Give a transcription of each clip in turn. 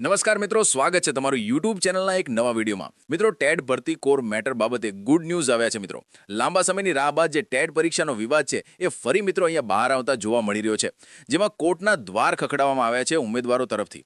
નમસ્કાર મિત્રો, સ્વાગત છે તમારું યુટ્યુબ ચેનલના એક નવા વિડીયોમાં. મિત્રો, ટેટ ભરતી કોર મેટર બાબતે ગુડ ન્યૂઝ આવ્યા છે. મિત્રો, લાંબા સમયની રાહ બાદ જે ટેટ પરીક્ષાનો વિવાદ છે એ ફરી મિત્રો અહીંયા બહાર આવતા જોવા મળી રહ્યો છે, જેમાં કોર્ટના દ્વાર ખખડાવવામાં આવ્યા છે ઉમેદવારો તરફથી.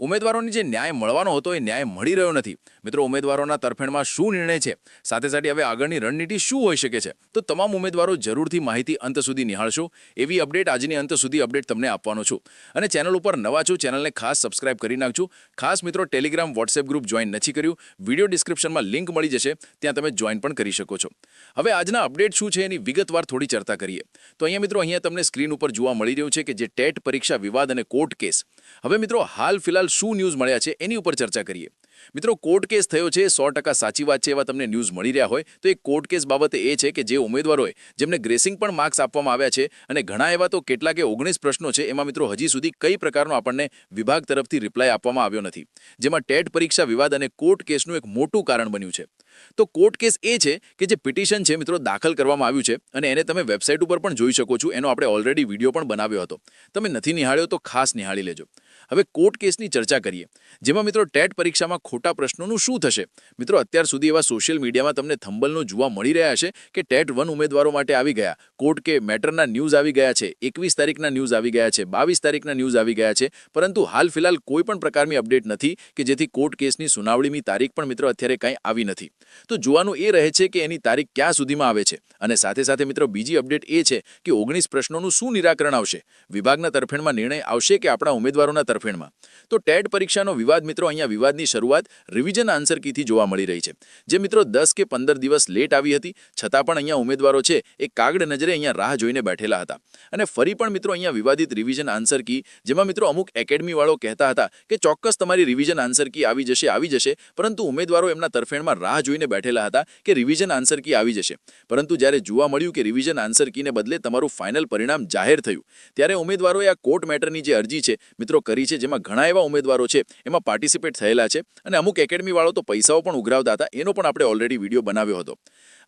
ઉમેદવારોને જે ન્યાય મળવાનો હતો એ ન્યાય મળી રહ્યો નથી. મિત્રો, ઉમેદવારોના તરફેણમાં શું નિર્ણય છે, સાથે સાથે હવે આગળની રણનીતિ શું હોઈ શકે છે, તો તમામ ઉમેદવારો જરૂરથી માહિતી અંત સુધી નિહાળશો. એવી અપડેટ આજની અંત સુધી અપડેટ તમને આપવાનો છું. અને ચેનલ ઉપર નવા છો, ચેનલને ખાસ સબસ્ક્રાઇબ કરી નાખજો. ખાસ મિત્રો, ટેલિગ્રામ વોટ્સએપ ગ્રુપ જોઈન નથી કર્યું, વિડીયો ડિસ્ક્રિપ્શનમાં લિંક મળી જશે, ત્યાં તમે જોઈન પણ કરી શકો છો. હવે આજના અપડેટ શું છે એની વિગતવાર થોડી ચર્ચા કરીએ. તો અહીંયા તમને સ્ક્રીન ઉપર જોવા મળી રહ્યું છે કે જે ટેટ પરીક્ષા વિવાદ અને કોર્ટ કેસ. હવે મિત્રો, હાલ ફિલહાલ શું ન્યૂઝ મળ્યા છે એની ઉપર ચર્ચા કરીએ. મિત્રો, કોર્ટ કેસ થયો છે, 100% સાચી વાત છે એવા તમને ન્યૂઝ મળી રહ્યા હોય તો એ કોર્ટ કેસ બાબતે એ છે કે જે ઉમેદવારોએ જેમને ગ્રેસિંગ પણ માર્ક્સ આપવામાં આવ્યા છે અને ઘણા એવા તો કેટલાકે 19 પ્રશ્નો છે, એમાં મિત્રો હજી સુધી કઈ પ્રકારનો આપણને વિભાગ તરફથી રિપ્લાય આપવામાં આવ્યો નથી, જેમાં ટેટ પરીક્ષા વિવાદ અને કોર્ટ કેસનું એક મોટું કારણ બન્યું છે. તો કોર્ટ કેસ એ છે કે જે પિટિશન છે મિત્રો દાખલ કરવામાં આવ્યું છે અને એને તમે વેબસાઇટ ઉપર પણ જોઈ શકો છો. એનો આપણે ઓલરેડી વિડીયો પણ બનાવ્યો હતો, તમે નથી નિહાળ્યો તો ખાસ નિહાળી લેજો. હવે કોર્ટ કેસની ચર્ચા કરીએ, જેમાં મિત્રો ટેટ પરીક્ષામાં ખોટા પ્રશ્નોનું શું થશે. મિત્રો, અત્યાર સુધી એવા સોશિયલ મીડિયામાં તમને થંબલનો જોવા મળી રહ્યા છે કે ટેટ 1 ઉમેદવારો માટે આવી ગયા કોર્ટ કે મેટરના ન્યૂઝ આવી ગયા છે, 21 તારીખના ન્યૂઝ આવી ગયા છે, 22 તારીખના ન્યૂઝ આવી ગયા છે, પરંતુ હાલ ફિલહાલ કોઈ પણ પ્રકારની અપડેટ નથી કે જેથી કોર્ટ કેસની સુનાવણીની તારીખ પણ મિત્રો અત્યારે કંઈ આવી નથી. તો જોવાનું એ રહે છે કે એની તારીખ ક્યાં સુધીમાં આવે છે. અને સાથે સાથે મિત્રો બીજી અપડેટ એ છે કે 19 પ્રશ્નોનું શું નિરાકરણ આવશે, વિભાગના તરફેણમાં નિર્ણય આવશે કે આપણા ઉમેદવારોના તરફેણમાં. તો ટેટ પરીક્ષાનો વિવાદ મિત્રો, અહીંયા વિવાદની શરૂઆત રિવિઝન આન્સર કીથી જોવા મળી રહી છે, જે મિત્રો 10 કે 15 દિવસ લેટ આવી હતી, છતાં પણ અહીંયા ઉમેદવારો છે એ કાગડ નજરે અહીંયા રાહ જોઈને બેઠેલા હતા. અને ફરી પણ મિત્રો અહીંયા વિવાદિત રિવિઝન આન્સર કી, જેમાં મિત્રો અમુક એકેડમી વાળો કહેતા હતા કે ચોક્કસ તમારી રિવિઝન આન્સર કી આવી જશે, પરંતુ ઉમેદવારો એમના તરફેણમાં રાહ જોઈને બેઠેલા હતા કે રિવિઝન આન્સર કી આવી જશે. પરંતુ જ્યારે જોવા મળ્યું કે રિવિઝન આન્સર કીને બદલે તમારું ફાઇનલ પરિણામ જાહેર થયું, ત્યારે ઉમેદવારોએ આ કોર્ટ મેટરની જે અરજી છે મિત્રો કરી છે, જેમાં ઘણા એવા ઉમેદવારો છે એમાં પાર્ટિસિપેટ થયેલા છે અને અમુક એકેડમી વાળો તો પૈસાઓ પણ ઉઘરાવતા હતા, એનો પણ આપણે ઓલરેડી વિડીયો બનાવ્યો હતો.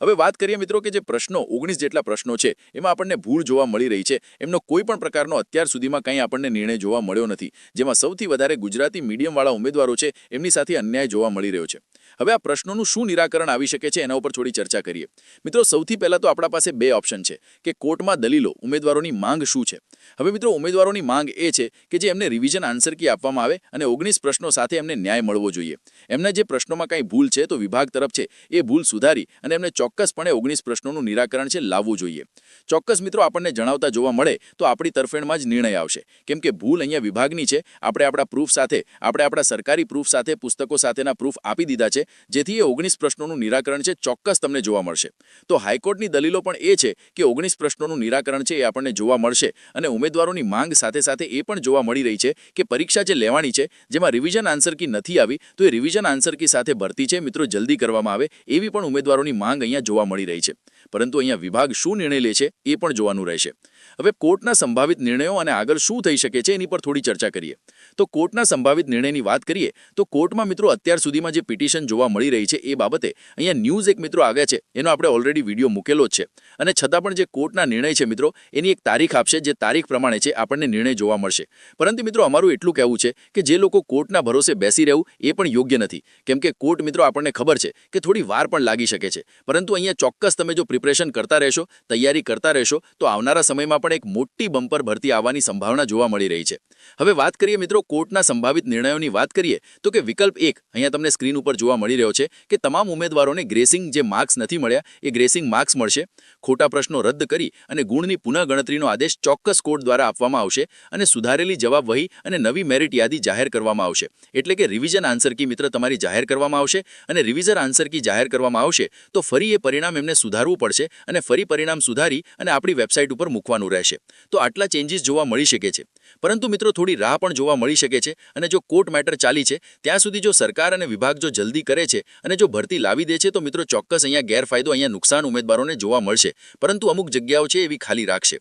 હવે વાત કરીએ મિત્રો કે જે પ્રશ્નો 19 જેટલા પ્રશ્નો છે એમાં આપણને ભૂલ જોવા મળી રહી છે. એમનો કોઈ પણ પ્રકારનો અત્યાર સુધીમાં કંઈ આપણને નિર્ણય જોવા મળ્યો નથી, જેમાં સૌથી વધારે ગુજરાતી મીડિયમવાળા ઉમેદવારો છે એમની સાથે અન્યાય જોવા મળી રહ્યો છે. હવે આ પ્રશ્નોનું શું નિરાકરણ આવી શકે છે એના ઉપર થોડી ચર્ચા કરીએ. મિત્રો, સૌથી પહેલા તો આપણા પાસે બે ઓપ્શન છે કે કોર્ટમાં દલીલો, ઉમેદવારોની માંગ શું છે. હવે મિત્રો, ઉમેદવારોની માંગ એ છે કે જે એમને રિવિઝન આન્સર કી આપવામાં આવે અને 19 પ્રશ્નો સાથે એમને ન્યાય મળવો જોઈએ. એમના જે પ્રશ્નોમાં કંઈ ભૂલ છે તો વિભાગ તરફ છે એ ભૂલ સુધારી અને એમને ચોક્કસપણે 19 પ્રશ્નોનું નિરાકરણ છે લાવવું જોઈએ. ચોક્કસ મિત્રો આપણને જણાવતા જોવા મળે તો આપણી તરફેણમાં જ નિર્ણય આવશે, કેમ કે ભૂલ અહીંયા વિભાગની છે. આપણે આપણા પ્રૂફ સાથે, આપણે આપણા સરકારી પ્રૂફ સાથે, પુસ્તકો સાથેના પ્રૂફ આપી દીધા છે, જેથી એ 19 પ્રશ્નોનું નિરાકરણ છે ચોક્કસ તમને જોવા મળશે. તો હાઈકોર્ટની દલીલો પણ એ છે કે 19 પ્રશ્નોનું નિરાકરણ છે એ આપણને જોવા મળશે અને ઉમેદવારોની માંગ સાથે સાથે એ પણ જોવા મળી રહી છે કે પરીક્ષા જે લેવાની છે જેમાં રિવિઝન આન્સર કી નથી આવી, તો એ રિવિઝન આન્સર કી સાથે ભરતી છે મિત્રો જલ્દી કરવામાં આવે, એવી પણ ઉમેદવારોની માંગ અહીંયા જોવા મળી રહી છે. પરંતુ અહીંયા વિભાગ શું નિર્ણય લે છે એ પણ જોવાનું રહેશે. હવે કોર્ટના સંભવિત નિર્ણયો અને આગળ શું થઈ શકે છે એની પર થોડી ચર્ચા કરીએ. તો કોર્ટના સંભવિત નિર્ણયની વાત કરીએ તો કોર્ટમાં મિત્રો અત્યાર સુધીમાં જે પિટિશન જોવા મળી રહી છે એ બાબતે અહીંયા ન્યૂઝ એક મિત્રો આવ્યા છે, એનો આપણે ઓલરેડી વિડીયો મૂકેલો જ છે. અને છતાં પણ જે કોર્ટના નિર્ણય છે મિત્રો એની એક તારીખ આપશે, જે તારીખ પ્રમાણે છે આપણને નિર્ણય જોવા મળશે. પરંતુ મિત્રો અમારું એટલું કહેવું છે કે જે લોકો કોર્ટના ભરોસે બેસી રહેવું એ પણ યોગ્ય નથી, કેમ કે કોર્ટ મિત્રો આપણને ખબર છે કે થોડી વાર પણ લાગી શકે છે. પરંતુ અહીંયા ચોક્કસ તમે જો પ્રિપરેશન કરતા રહેશો, તૈયારી કરતા રહેશો, તો આવનારા સમયમાં પણ એક મોટી બમ્પર ભરતી આવવાની સંભાવના જોવા મળી રહી છે. હવે વાત કરીએ મિત્રો કોર્ટના સંભવિત નિર્ણયોની વાત કરીએ તો કે વિકલ્પ 1 અહીંયા તમને સ્ક્રીન ઉપર જોવા મળી રહ્યો છે કે તમામ ઉમેદવારોને ગ્રેસિંગ જે માર્ક્સ નથી મળ્યા એ ગ્રેસિંગ માર્ક્સ મળશે. ખોટા પ્રશ્નો રદ કરી અને ગુણની પુનઃગણતરીનો આદેશ ચોક્કસ કોર્ટ દ્વારા આપવામાં આવશે અને સુધારેલી જવાબ વહી અને નવી મેરિટ યાદી જાહેર કરવામાં આવશે. એટલે કે રિવિઝન આન્સર કી મિત્ર તમારી જાહેર કરવામાં આવશે અને રિવિઝન આન્સર કી જાહેર કરવામાં આવશે તો ફરી એ પરિણામ એમને સુધારવું પડશે અને ફરી પરિણામ સુધારી અને આપણી વેબસાઇટ ઉપર મૂકવાનું રહેશે. તો આટલા ચેન્જીસ જોવા મળી શકે છે. પરંતુ મિત્રો થોડી રાહ પણ જોવા મળી શકે છે અને જો કોર્ટ મેટર ચાલી છે ત્યાં સુધી જો સરકાર અને વિભાગ જો જલ્દી કરે છે અને જો ભરતી લાવી દે છે તો મિત્રો ચોક્કસ અહીંયા ગેરફાયદો, અહીંયા નુકસાન ઉમેદવારોને જોવા મળશે, પરંતુ અમુક જગ્યાઓ છે એવી ખાલી રાખશે.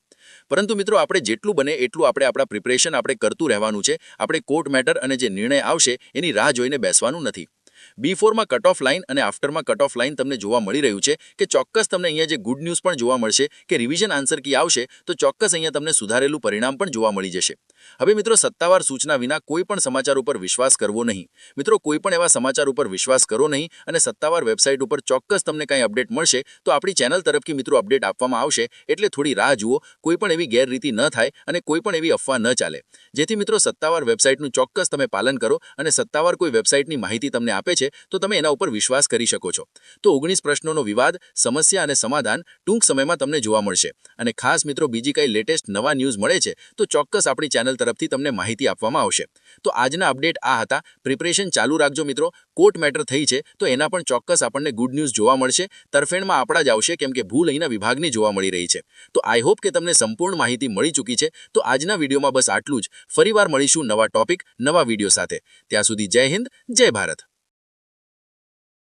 પરંતુ મિત્રો આપણે જેટલું બને એટલું આપણે આપણા પ્રિપરેશન આપણે કરતું રહેવાનું છે. આપણે કોર્ટ મેટર અને જે નિર્ણય આવશે એની રાહ જોઈને બેસવાનું નથી. બી4માં કટ ઓફ લાઇન અને આફ્ટરમાં કટ ઓફ લાઇન તમને જોવા મળી રહ્યું છે કે ચોક્કસ તમને અહીંયા જે ગુડ ન્યૂઝ પણ જોવા મળશે કે રિવિઝન આન્સર કી આવશે તો ચોક્કસ અહીંયા તમને સુધારેલું પરિણામ પણ જોવા મળી જશે. હવે મિત્રો સત્તાવાર સૂચના વિના કોઈ પણ સમાચાર ઉપર વિશ્વાસ કરવો નહીં. મિત્રો કોઈ પણ એવા સમાચાર ઉપર વિશ્વાસ કરો નહીં અને સત્તાવાર વેબસાઇટ ઉપર ચોક્કસ તમને કાંઈ અપડેટ મળશે તો આપણી ચેનલ તરફથી મિત્રો અપડેટ આપવામાં આવશે, એટલે થોડી રાહ જુઓ, કોઈ પણ એવી ગેરરીતિ ન થાય અને કોઈ પણ એવી અફવા ન ચાલે. જેથી મિત્રો સત્તાવાર વેબસાઇટનું ચોક્કસ તમે પાલન કરો અને સત્તાવાર કોઈ વેબસાઇટની માહિતી તમને આપે છે તો તમે એના ઉપર વિશ્વાસ કરી શકો છો. તો 19 પ્રશ્નોનો વિવાદ, સમસ્યા અને સમાધાન ટૂંક સમયમાં તમને જોવા મળશે. અને ખાસ મિત્રો બીજી કંઈ લેટેસ્ટ નવા ન્યૂઝ મળે છે તો ચોક્કસ આપણી ચેનલ તરફથી તમને માહિતી આપવામાં આવશે. તો આજના અપડેટ આ હતા. પ્રિપરેશન ચાલુ રાખજો મિત્રો. કોર્ટ મેટર થઈ છે તો એના પણ ચોક્કસ આપણને ગુડ ન્યૂઝ જોવા મળશે. તરફેણમાં આપણા જ આવશે કેમ કે ભૂલ અહીંના વિભાગની જોવા મળી રહી છે. તો આઈ હોપ કે તમને સંપૂર્ણ માહિતી મળી ચૂકી છે. તો આજના વિડીયોમાં બસ આટલું જ. ફરીવાર મળીશું નવા ટોપિક, નવા વિડીયો સાથે. ત્યાં સુધી જય હિન્દ, જય ભારત.